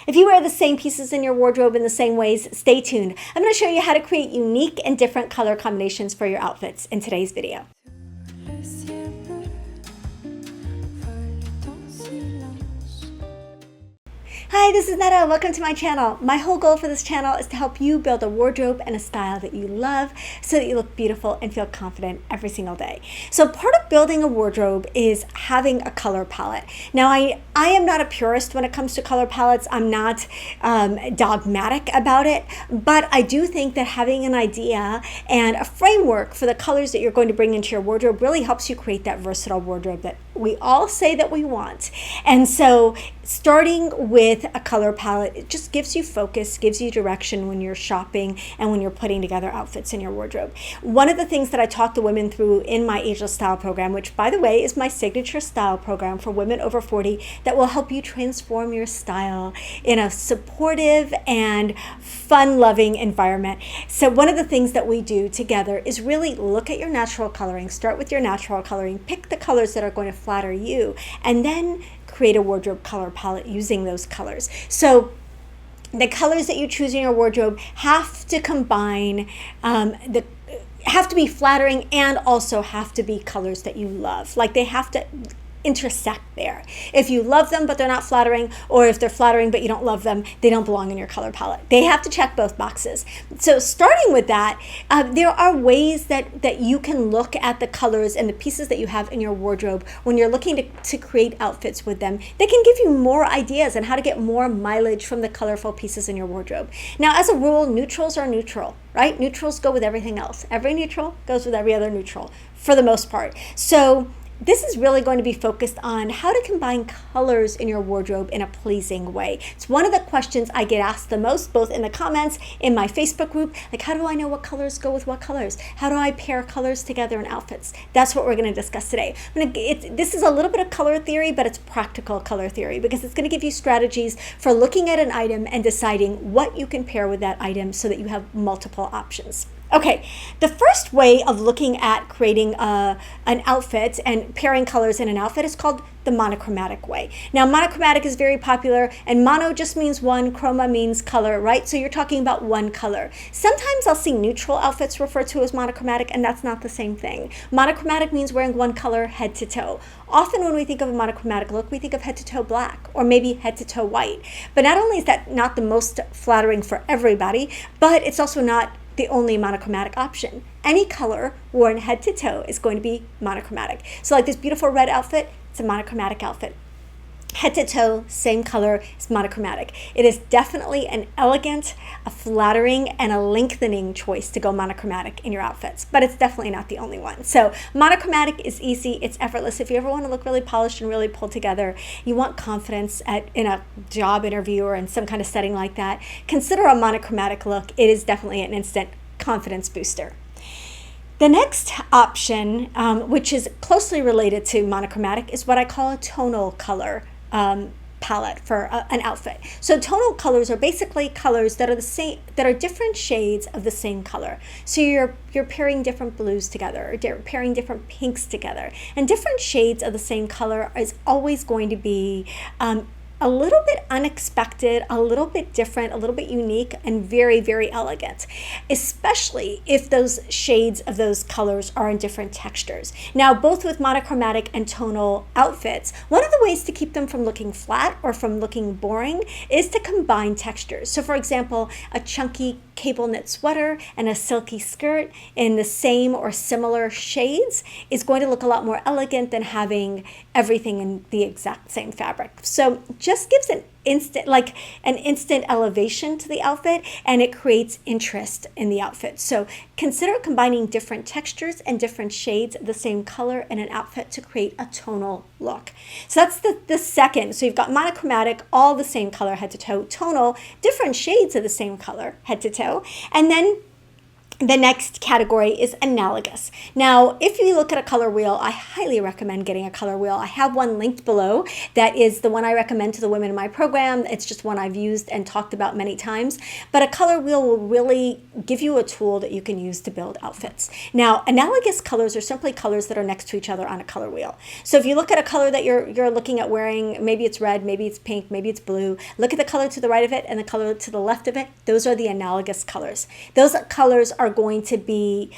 If you wear the same pieces in your wardrobe in the same ways, stay tuned. I'm going to show you how to create unique and different color combinations for your outfits in today's video. Hi, this is Netta. Welcome to my channel. My whole goal for this channel is to help you build a wardrobe and a style that you love so that you look beautiful and feel confident every single day. So part of building a wardrobe is having a color palette. Now, I am not a purist when it comes to color palettes. I'm not dogmatic about it, but I do think that having an idea and a framework for the colors that you're going to bring into your wardrobe really helps you create that versatile wardrobe that we all say that we want. And so starting with a color palette, it just gives you focus, gives you direction when you're shopping and when you're putting together outfits in your wardrobe. One of the things that I talk to women through in my Ageless Style program, which by the way is my signature style program for women over 40 that will help you transform your style in a supportive and fun-loving environment. So one of the things that we do together is really look at your natural coloring, start with your natural coloring, pick the colors that are going to flatter you, and then create a wardrobe color palette using those colors. So the colors that you choose in your wardrobe have to combine, have to be flattering and also have to be colors that you love. Like they have to intersect there. If you love them but they're not flattering, or if they're flattering but you don't love them, they don't belong in your color palette. They have to check both boxes. So starting with that, there are ways that you can look at the colors and the pieces that you have in your wardrobe when you're looking to create outfits with them. They can give you more ideas on how to get more mileage from the colorful pieces in your wardrobe. Now, as a rule, neutrals are neutral, right? Neutrals go with everything else. Every neutral goes with every other neutral for the most part. So this is really going to be focused on how to combine colors in your wardrobe in a pleasing way. It's one of the questions I get asked the most, both in the comments, in my Facebook group, like how do I know what colors go with what colors? How do I pair colors together in outfits? That's what we're going to discuss today. This is a little bit of color theory, but it's practical color theory because it's going to give you strategies for looking at an item and deciding what you can pair with that item so that you have multiple options. Okay, the first way of looking at creating an outfit and pairing colors in an outfit is called the monochromatic way. Now, monochromatic is very popular, and mono just means one, chroma means color, right? So you're talking about one color. Sometimes I'll see neutral outfits referred to as monochromatic, and that's not the same thing. Monochromatic means wearing one color head to toe. Often when we think of a monochromatic look, we think of head to toe black or maybe head to toe white. But not only is that not the most flattering for everybody, but it's also not the only monochromatic option. Any color worn head to toe is going to be monochromatic. So like this beautiful red outfit, it's a monochromatic outfit. Head to toe, same color, is monochromatic. It is definitely an elegant, a flattering, and a lengthening choice to go monochromatic in your outfits, but it's definitely not the only one. So monochromatic is easy, it's effortless. If you ever want to look really polished and really pulled together, you want confidence in a job interview or in some kind of setting like that, consider a monochromatic look. It is definitely an instant confidence booster. The next option, which is closely related to monochromatic, is what I call a tonal color palette for an outfit. So tonal colors are basically colors that are the same, that are different shades of the same color. So you're pairing different blues together, or pairing different pinks together, and different shades of the same color is always going to be a little bit unexpected, a little bit different, a little bit unique, and very, very elegant, especially if those shades of those colors are in different textures. Now, both with monochromatic and tonal outfits, one of the ways to keep them from looking flat or from looking boring is to combine textures. So for example, a chunky cable knit sweater and a silky skirt in the same or similar shades is going to look a lot more elegant than having everything in the exact same fabric. So just gives an instant elevation to the outfit, and it creates interest in the outfit. So consider combining different textures and different shades of the same color in an outfit to create a tonal look. So that's the second. So you've got monochromatic, all the same color head to toe, tonal, different shades of the same color head to toe, and then The next category is analogous. Now, if you look at a color wheel, I highly recommend getting a color wheel. I have one linked below. That is the one I recommend to the women in my program. It's just one I've used and talked about many times. But a color wheel will really give you a tool that you can use to build outfits. Now, analogous colors are simply colors that are next to each other on a color wheel. So if you look at a color that you're looking at wearing, maybe it's red, maybe it's pink, maybe it's blue, look at the color to the right of it and the color to the left of it. Those are the analogous colors. Those colors are going to be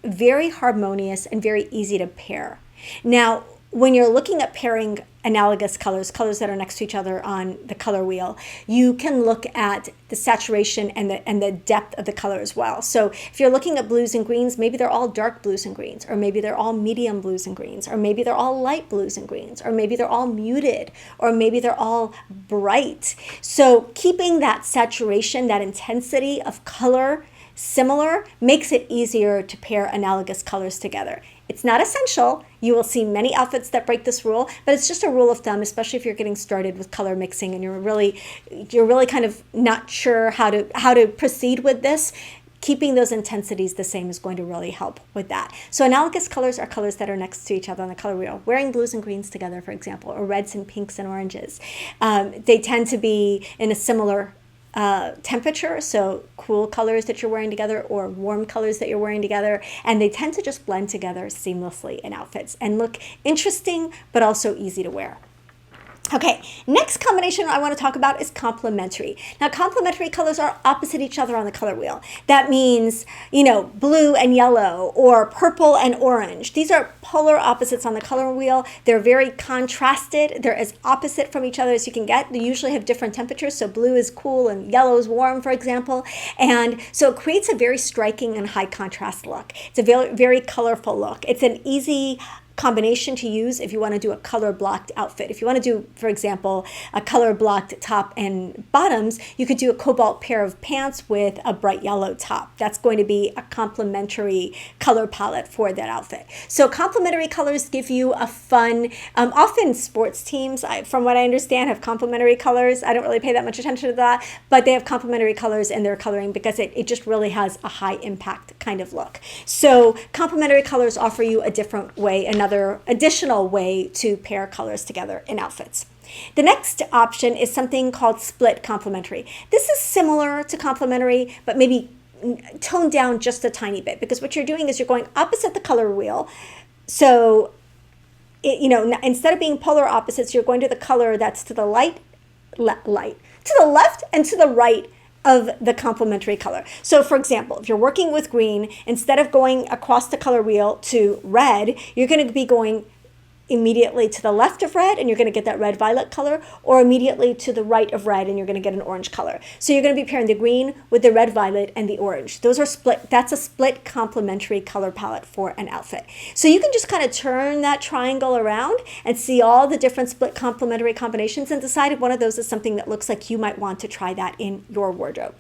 very harmonious and very easy to pair. Now, when you're looking at pairing analogous colors, colors that are next to each other on the color wheel, you can look at the saturation and the depth of the color as well. So if you're looking at blues and greens, maybe they're all dark blues and greens, or maybe they're all medium blues and greens, or maybe they're all light blues and greens, or maybe they're all muted, or maybe they're all bright. So keeping that saturation, that intensity of color similar makes it easier to pair analogous colors together. It's not essential. You will see many outfits that break this rule, but it's just a rule of thumb, especially if you're getting started with color mixing and you're really kind of not sure how to proceed with this. Keeping those intensities the same is going to really help with that. So analogous colors are colors that are next to each other on the color wheel. Wearing blues and greens together, for example, or reds and pinks and oranges. They tend to be in a similar temperature, so cool colors that you're wearing together or warm colors that you're wearing together, and they tend to just blend together seamlessly in outfits and look interesting but also easy to wear. Okay, next combination I want to talk about is complementary. Now, complementary colors are opposite each other on the color wheel. That means, blue and yellow or purple and orange. These are polar opposites on the color wheel. They're very contrasted. They're as opposite from each other as you can get. They usually have different temperatures. So blue is cool and yellow is warm, for example. And so it creates a very striking and high contrast look. It's a very, very colorful look. It's an easy combination to use if you want to do a color blocked outfit. If you want to do, for example, a color blocked top and bottoms, you could do a cobalt pair of pants with a bright yellow top. That's going to be a complementary color palette for that outfit. So complementary colors give you a fun, often sports teams, from what I understand, have complementary colors. I don't really pay that much attention to that, but they have complementary colors in their coloring because it just really has a high impact kind of look. So complementary colors offer you a different way, another additional way to pair colors together in outfits. The next option is something called split complementary. This is similar to complementary, but maybe toned down just a tiny bit, because what you're doing is you're going opposite the color wheel. So, instead of being polar opposites, you're going to the color that's to the to the left and to the right of the complementary color. So for example, if you're working with green, instead of going across the color wheel to red, you're going to be going immediately to the left of red and you're going to get that red violet color, or immediately to the right of red and you're going to get an orange color. So you're going to be pairing the green with the red violet and the orange. Those are split. That's a split complementary color palette for an outfit. So you can just kind of turn that triangle around and see all the different split complementary combinations and decide if one of those is something that looks like you might want to try that in your wardrobe.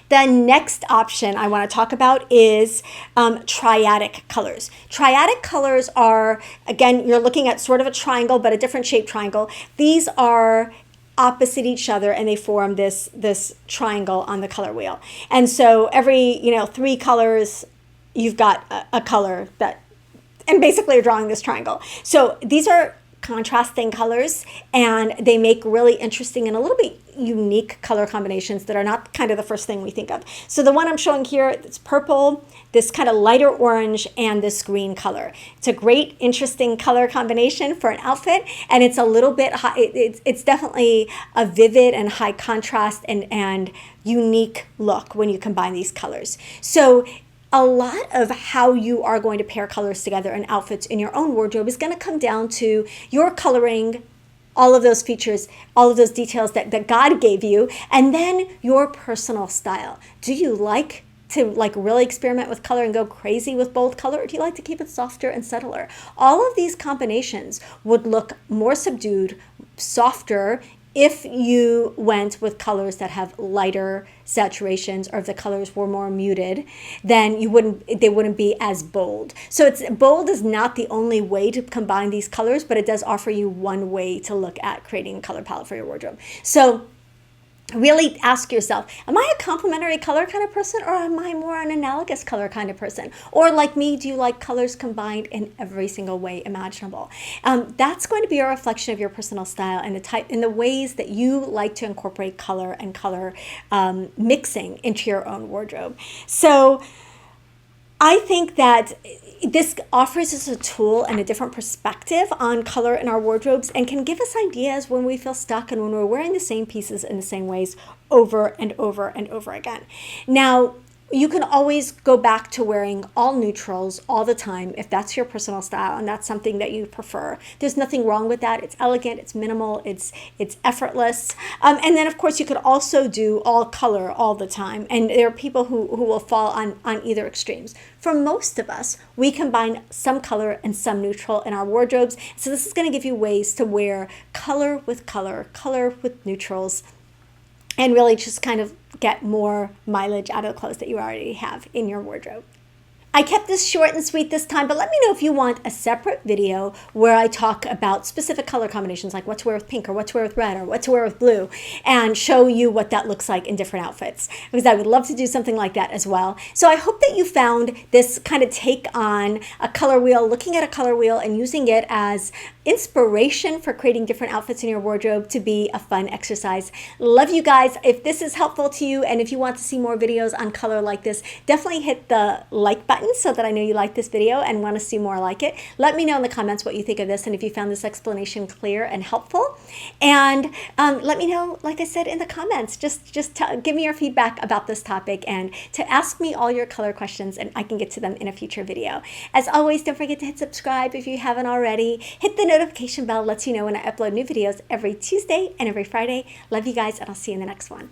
The next option I want to talk about is triadic colors. Triadic colors are, again, you're looking at sort of a triangle, but a different shaped triangle. These are opposite each other and they form this triangle on the color wheel. And so every, 3 colors, you've got a color that, and basically you're drawing this triangle. So these are contrasting colors and they make really interesting and a little bit unique color combinations that are not kind of the first thing we think of. So the one I'm showing here, it's purple, this kind of lighter orange, and this green color. It's a great, interesting color combination for an outfit, and it's a little bit high. It's definitely a vivid and high contrast and unique look when you combine these colors. So a lot of how you are going to pair colors together in outfits in your own wardrobe is going to come down to your coloring, all of those features, all of those details that God gave you, and then your personal style. Do you like to really experiment with color and go crazy with bold color, or do you like to keep it softer and subtler? All of these combinations would look more subdued, softer, if you went with colors that have lighter saturations, or if the colors were more muted, then they wouldn't be as bold. So bold is not the only way to combine these colors, but it does offer you one way to look at creating a color palette for your wardrobe. So Really ask yourself, am I a complementary color kind of person, or am I more an analogous color kind of person? Or like me, do you like colors combined in every single way imaginable? That's going to be a reflection of your personal style and the type and the ways that you like to incorporate color and color mixing into your own wardrobe. So I think that this offers us a tool and a different perspective on color in our wardrobes and can give us ideas when we feel stuck and when we're wearing the same pieces in the same ways over and over and over again. Now, you can always go back to wearing all neutrals all the time if that's your personal style and that's something that you prefer. There's nothing wrong with that. It's elegant, it's minimal, it's effortless. And then of course you could also do all color all the time. And there are people who will fall on either extremes. For most of us, we combine some color and some neutral in our wardrobes. So this is going to give you ways to wear color with color, color with neutrals, and really just kind of get more mileage out of the clothes that you already have in your wardrobe. I kept this short and sweet this time, but let me know if you want a separate video where I talk about specific color combinations, like what to wear with pink or what to wear with red or what to wear with blue, and show you what that looks like in different outfits, because I would love to do something like that as well. So I hope that you found this kind of take on a color wheel, looking at a color wheel and using it as inspiration for creating different outfits in your wardrobe to be a fun exercise. Love you guys. If this is helpful to you and if you want to see more videos on color like this, definitely hit the like button so that I know you like this video and want to see more like it. Let me know in the comments what you think of this and if you found this explanation clear and helpful. And let me know, like I said, in the comments. Just give me your feedback about this topic and to ask me all your color questions, and I can get to them in a future video. As always, don't forget to hit subscribe if you haven't already. Hit the notification bell, lets you know when I upload new videos every Tuesday and every Friday. Love you guys, and I'll see you in the next one.